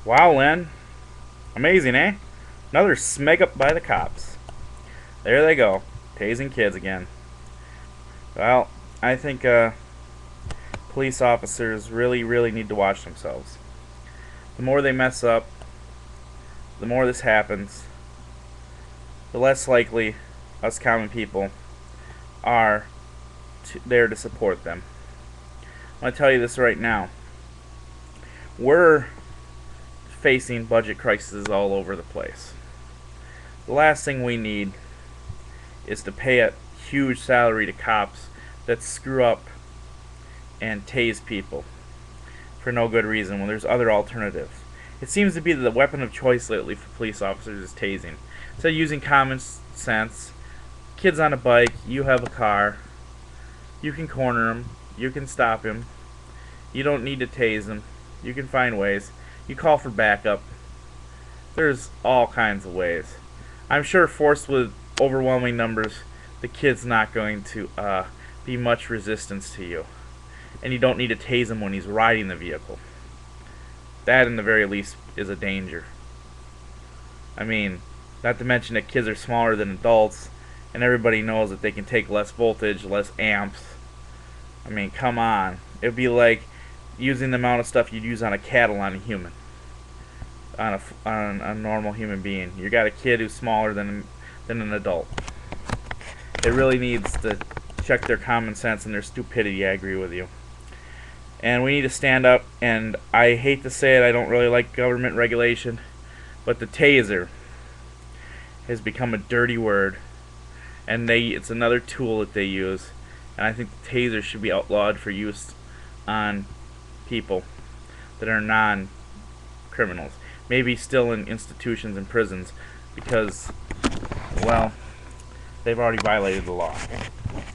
Wow, Len. Amazing, eh? Another smeg up by the cops. There they go, tasing kids again. Well, I think police officers really need to watch themselves. The more they mess up, the more this happens, the less likely us common people are there to support them. I'm going to tell you this right now. We're facing budget crises all over the place. The last thing we need is to pay a huge salary to cops that screw up and tase people for no good reason when there's other alternatives. It seems to be the weapon of choice lately for police officers is tasing. Instead of using common sense, kid's on a bike, you have a car, you can corner him, you can stop him, you don't need to tase him, you can find ways, you call for backup. There's all kinds of ways. I'm sure forced with overwhelming numbers, the kid's not going to be much resistance to you. And you don't need to tase him when he's riding the vehicle. That, in the very least, is a danger. I mean, not to mention that kids are smaller than adults, and everybody knows that they can take less voltage, less amps. I mean, come on. It would be like using the amount of stuff you'd use on a cattle on a human. On a normal human being. You got a kid who's smaller than an adult. It really needs to check their common sense and their stupidity, I agree with you. And we need to stand up, and I hate to say it, I don't really like government regulation, but the taser has become a dirty word, and it's another tool that they use, and I think the taser should be outlawed for use on people that are non-criminals. Maybe still in institutions and prisons, because, well, they've already violated the law.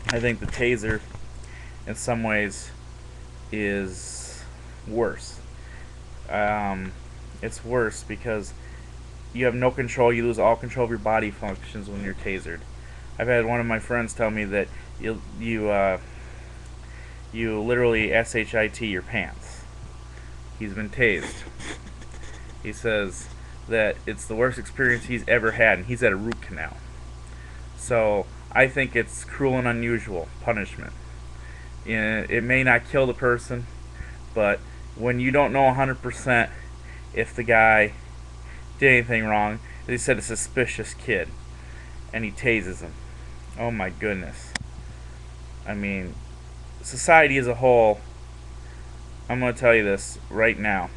I think the taser, in some ways, is worse. It's worse because you have no control. You lose all control of your body functions when you're tasered. I've had one of my friends tell me that you literally shit your pants. He's been tased. He says that it's the worst experience he's ever had, and he's had a root canal. So I think it's cruel and unusual punishment. It may not kill the person, but when you don't know 100% if the guy did anything wrong, they said a suspicious kid, and he tases him. Oh my goodness. I mean, society as a whole, I'm going to tell you this right now.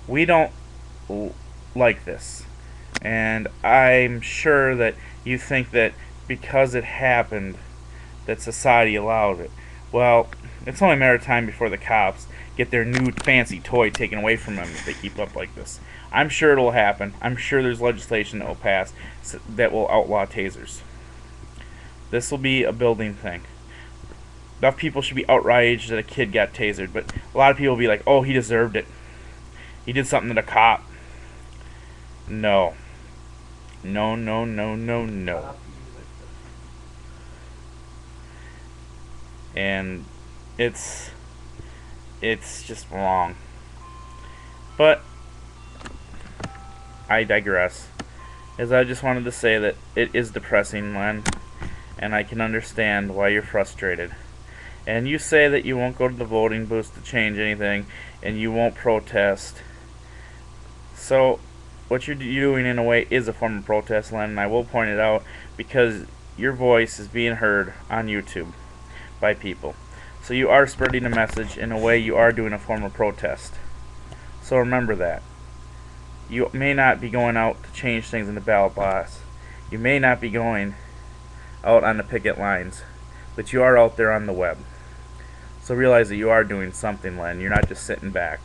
We don't like this. And I'm sure that you think that because it happened, that society allowed it. Well, it's only a matter of time before the cops get their new fancy toy taken away from them if they keep up like this. I'm sure it'll happen. I'm sure there's legislation that will pass that will outlaw tasers. This will be a building thing. Enough people should be outraged that a kid got tasered, but a lot of people will be like, oh, he deserved it. He did something to the cop. No. No. And it's just wrong. But I digress. As I just wanted to say that it is depressing, Len, and I can understand why you're frustrated. And you say that you won't go to the voting booths to change anything, and you won't protest. So what you're doing in a way is a form of protest, Len, and I will point it out because your voice is being heard on YouTube by people. So you are spreading a message. In a way, you are doing a form of protest. So remember that. You may not be going out to change things in the ballot box. You may not be going out on the picket lines, but you are out there on the web. So realize that you are doing something, Len. You're not just sitting back.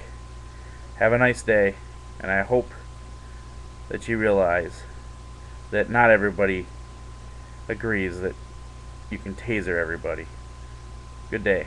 Have a nice day, and I hope that you realize that not everybody agrees that you can taser everybody. Good day.